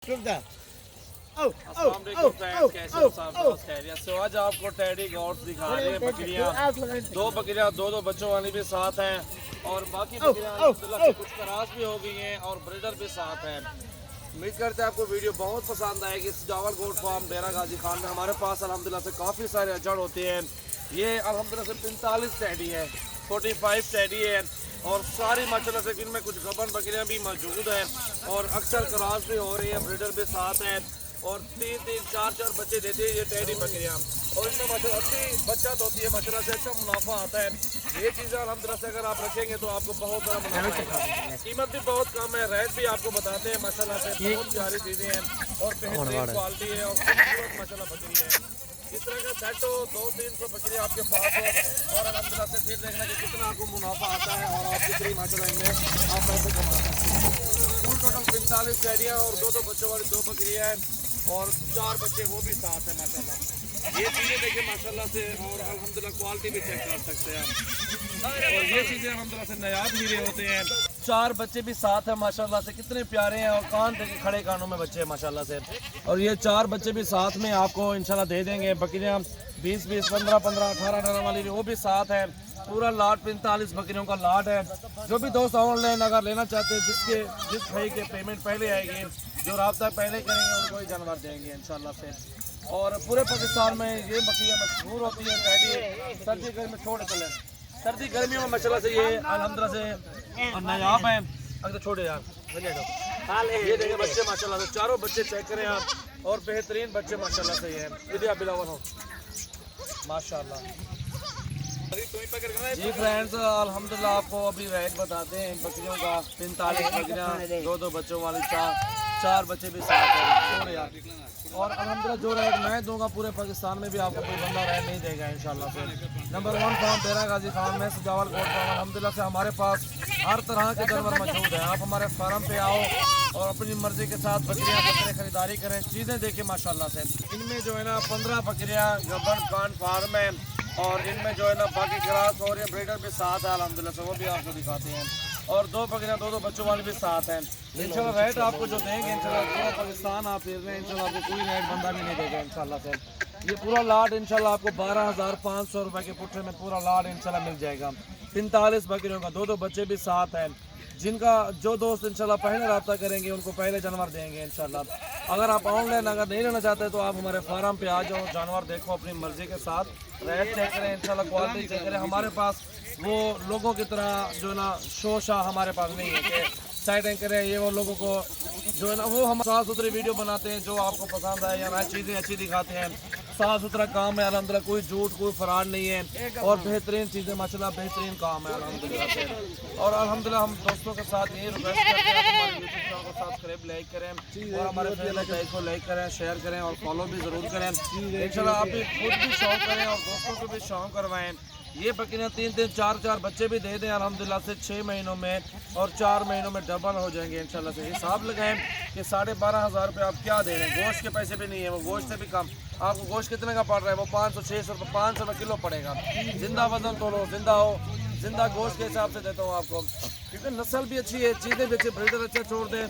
आज आपको teddy God's दिखा रहे हैं बकरियां, दो बच्चों वाली भी साथ हैं और बाकी बकरियां कुछ करास भी हो गई हैं और ब्रीडर भी साथ हैं। उम्मीद करते हैं आपको वीडियो बहुत पसंद आएगी। सजावल गोट फार्म डेरा गाजी खान में हमारे पास अल्हम्दुलिल्लाह से काफ़ी सारे अजड़ होते हैं। ये अल्हम्दुलिल्लाह से 45 टेडी है, 45 टेडी है और सारी माशाल्लाह से इनमें कुछ गबन बकरियां भी मौजूद हैं और अक्सर क्रॉस भी हो रही है, ब्रीडर भी साथ हैं और 3-3, 4-4 बच्चे देती है ये टेडी बकरियां और इनमें माशाल्लाह अच्छी बच्चा होती है, माशाल्लाह से अच्छा मुनाफा आता है। ये चीज़ें अल्हम्दुलिल्लाह से अगर आप रखेंगे तो आपको बहुत बड़ा मुनाफा है। कीमत भी बहुत कम है, रेट भी आपको बताते हैं माशाल्लाह से बहुत प्यारी चीज़ें हैं और बेहतरीन क्वालिटी है और खूबसूरत माशाल्लाह बकरी है। इस तरह का सेट हो 200-300 बकरी आपके पास हो और अल्हम्दुलिल्लाह से फिर देखना कि कितना आपको मुनाफा आता है और आप कितनी माशाल्लाह इनमें आप पैसे कमा सकते हैं। कुल टोटल 45 टेडियाँ और 2 बच्चों वाली 2 बकरियाँ हैं और 4 बच्चे वो भी साथ हैं माशाल्लाह। ये चीज़ें देखिए माशाल्लाह से और अल्हम्दुलिल्लाह क्वालिटी भी चेक कर सकते हैं आप और ये चीज़ें अल्हम्दुलिल्लाह से नायाब हीरे होते हैं। 4 बच्चे भी साथ हैं माशाल्लाह से, कितने प्यारे हैं और कान देखिए खड़े कानों में बच्चे हैं माशाल्लाह से और ये 4 बच्चे भी साथ में आपको इंशाल्लाह दे देंगे। बकरियाँ 20-20, 15-15, 18-18 वाली वो भी साथ हैं। पूरा लाट 45 बकरियों का लाट है। जो भी दोस्त ऑनलाइन अगर लेना चाहते हैं, जिस भाई के पेमेंट पहले आएगी, जो राब्ता पहले करेंगे उनको ही जानवर देंगे इंशाल्लाह से। और पूरे पाकिस्तान में ये बकरियाँ मशहूर होती है टेडी। सर्दी गर्मी में छोटे चले, सर्दी गर्मियों में माशाल्लाह से ये अल्हम्दुलिल्लाह से नायाब हैं। अगर छोड़े यार ये देखें बच्चे माशाल्लाह से, चारों बच्चे चेक करें आप और बेहतरीन बच्चे माशाल्लाह से ये हैं। बिलावन हो माशाल्लाह। जी फ्रेंड्स, अल्हम्दुलिल्लाह आपको अभी रेट बताते हैं बकरियों का। 45 बकरियाँ, 2 बच्चों वाली, 4 बच्चे भी साथ हैं यार। और अल्हम्दुलिल्लाह जो रेट मैं दूंगा पूरे पाकिस्तान में भी आपको कोई बंदा रेट नहीं देगा इंशाल्लाह से। नंबर 1 फार्म डेरा गाजी खान में सजावल कोट फार्म। अल्हम्दुलिल्लाह से हमारे पास हर तरह के जानवर मौजूद हैं। आप हमारे फार्म पे आओ और अपनी मर्जी के साथ बकरियाँ बकरे खरीदारी करें, चीज़ें देखें माशाल्लाह से। इनमें जो है ना 15 बकरियाँ गबन कान फार्म है और इनमें जो है ना बाकी ग्रास और ये ब्रीडर भी साथ है अल्हम्दुलिल्लाह से, वो भी आपको दिखाते हैं और 2 बकरियाँ 2 बच्चों वाले भी साथ हैं इंशाल्लाह। रेट आपको जो देंगे इंशाल्लाह पूरा पाकिस्तान आप फिर रहे हैं इंशाल्लाह, आपको कोई रेट बंदा भी नहीं देगा इंशाल्लाह से। ये पूरा लाट इंशाल्लाह आपको 12,500 रुपये के पुट्ठे में पूरा लाट इंशाल्लाह मिल जाएगा। 45 बकरियों का 2 बच्चे भी साथ हैं। जिनका जो दोस्त इंशाल्लाह पहले रब्ता करेंगे उनको पहले जानवर देंगे इंशाल्लाह। अगर आप ऑनलाइन अगर नहीं लेना चाहते तो आप हमारे फार्म पे आ जाओ, जानवर देखो अपनी मर्जी के साथ, रेट चेक करें इंशाल्लाह, क्वालिटी चेक करें। हमारे पास वो लोगों की तरह जो ना शोशा हमारे पास नहीं है कि साइडें करें। ये वो लोगों को जो है ना वो हम साफ़ सुथरी वीडियो बनाते हैं, जो आपको पसंद आए या चीज़ें अच्छी दिखाते हैं। साफ़ सुथरा काम है अल्हम्दुलिल्लाह, कोई झूठ कोई फराड नहीं है और बेहतरीन चीज़ें माशाल्लाह बेहतरीन काम है अल्हम्दुलिल्लाह से। और अल्हम्दुलिल्लाह हम दोस्तों के साथ यही रिक्वेस्ट करते हैं हमारे यूट्यूब चैनल को सब्सक्राइब लाइक करें और हमारे फेसबुक पेज को लाइक करें, शेयर करें और फॉलो भी ज़रूर करें इंशाल्लाह। आप भी खुद भी शौक करें और दोस्तों को भी शौक करवाएँ। ये बकरियाँ 3-3, 4-4 बच्चे भी दे दें अल्हम्दुलिल्लाह से 6 महीनों में और 4 महीनों में डबल हो जाएंगे इंशाल्लाह से। हिसाब लगाएं कि 12,500 रुपये आप क्या दे रहे हैं, गोश्त के पैसे भी नहीं है, वो गोश्त से भी कम। आपको गोश्त कितने का पड़ रहा है, वो 500-600 रुपये 500 रुपये किलो पड़ेगा। जिंदा वजन तोलो, जिंदा हो, जिंदा गोश्त के हिसाब से देता हूँ आपको, क्योंकि नस्ल भी अच्छी है, चीज़ें भी अच्छी, ब्रीडर अच्छा छोड़ दें,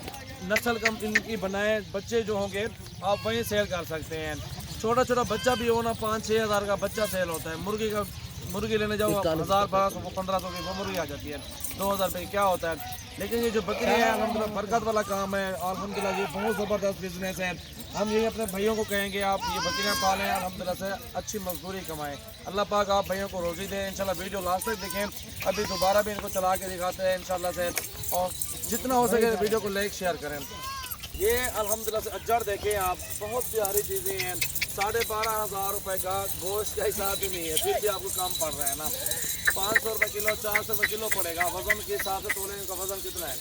नस्ल कम इनकी बनाए, बच्चे जो होंगे आप वहीं सेल कर सकते हैं। छोटा छोटा बच्चा भी हो ना 5-6 हज़ार का बच्चा सेल होता है। मुर्गी लेने जाओ 1,000-1,200 1,500 की वो मुर्गी आ जाती है, 2,000 रुपये क्या होता है। लेकिन ये जो बकरी है अल्हम्दुलिल्लाह बरकत वाला काम है अल्हम्दुलिल्लाह, ये बहुत ज़बरदस्त बिजनेस है। हम यही अपने भाइयों को कहेंगे आप ये बकरियाँ पालें अल्हम्दुलिल्लाह से अच्छी मजदूरी कमाएं। अल्लाह पाक आप भाइयों को रोज़ी दें इंशाल्लाह। वीडियो लास्ट तक देखें, अभी दोबारा भी इनको चला के दिखाते हैं इंशाल्लाह से और जितना हो सके वीडियो को लाइक शेयर करें। ये अल्हम्दुलिल्लाह से अजड़ देखें आप, बहुत प्यारी चीज़ें हैं। 12,500 रुपये का गोश्त का हिसाब भी नहीं है, फिर भी आपको कम पड़ रहा है ना। 500 रुपये किलो, 400 रुपये किलो पड़ेगा। वजन के हिसाब से तोलेंगे का वजन कितना है,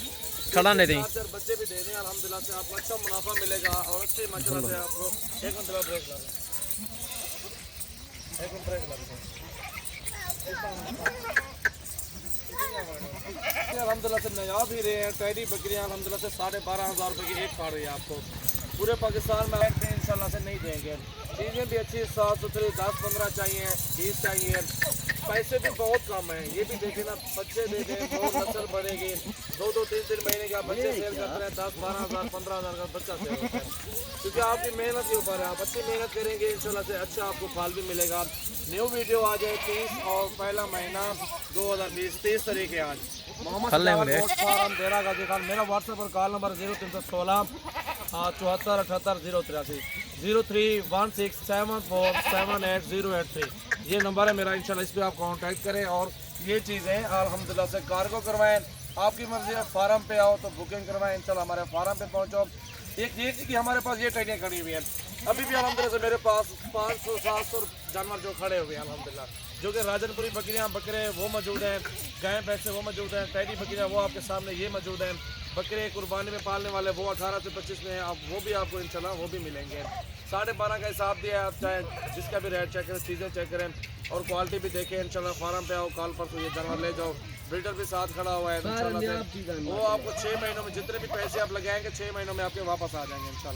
खड़ा नहीं दें। 4 बच्चे भी दे दें अल्हम्दुलिल्लाह से आपको अच्छा मुनाफा मिलेगा और अच्छी माशाल्लाह से आपको। एक मिनट ब्रेक लगा, एक मिनट ब्रेक लगा। अल्हम्दुलिल्लाह से नायाब ही रहे हैं टेडी बकरियाँ अल्हम्दुलिल्लाह से 12,500 रुपये की एक पड़ रही है आपको। पूरे पाकिस्तान में रेट पे इंशाल्लाह से नहीं देंगे। चीज़ें भी अच्छी साफ़ सुथरी, 10-15 चाहिए, 20 चाहिए पैसे भी बहुत कम है। ये भी देखे ना, बच्चे देते हैं, बहुत नस्ल बढ़ेगी। 2-3 महीने के आप बच्चे सेल करते हैं, 10-12 हज़ार 15 हज़ार का बच्चा सेल होता है, क्योंकि आपकी मेहनत के ऊपर है। आप अच्छी मेहनत करेंगे इंशाल्लाह से अच्छा आपको फल भी मिलेगा। न्यू वीडियो आ जाए 30 और पहला महीना 2020 30 तारीख है आज। मोहम्मद गोश्त फार्म देरा गाजी खान। मेरा व्हाट्सएप और कॉल नंबर 0316 74 78 083 03167478 ये नंबर है मेरा। इंशाल्लाह इस पर आप कांटेक्ट करें। और ये चीज़ें अल्हम्दुलिल्लाह से कार्गो करवाएं। आपकी मर्जी है फार्म पे आओ तो बुकिंग करवाएं, इंशाल्लाह हमारे फार्म पे पहुंचो। एक ये कि हमारे पास ये ट्रेनियाँ खड़ी हुई हैं अभी भी अल्हम्दुलिल्लाह से। मेरे पास 500-700 जानवर जो खड़े हुए हैं अल्हम्दुलिल्लाह, जो कि राजनपुरी बकरियाँ बकरे वो मौजूद हैं, गाय भैंसे वो मौजूद हैं, टैडी बकरियाँ वो आपके सामने ये मौजूद हैं, बकरे कुर्बानी में पालने वाले वो 18 से 25 में हैं, अब वो भी आपको इंशाल्लाह वो भी मिलेंगे। 12.5 का हिसाब दिया, आप चाहे जिसका भी रेट चेक करें, चीज़ें चेक करें और क्वालिटी भी देखें। इंशाल्लाह फार्म पे आओ, कॉल पर तो ये जानवर ले जाओ। ब्रीडर भी साथ खड़ा हुआ है इंशाल्लाह से। वो आपको 6 महीनों में जितने भी पैसे आप लगाएंगे 6 महीनों में आपके वापस आ जाएंगे इंशाल्लाह।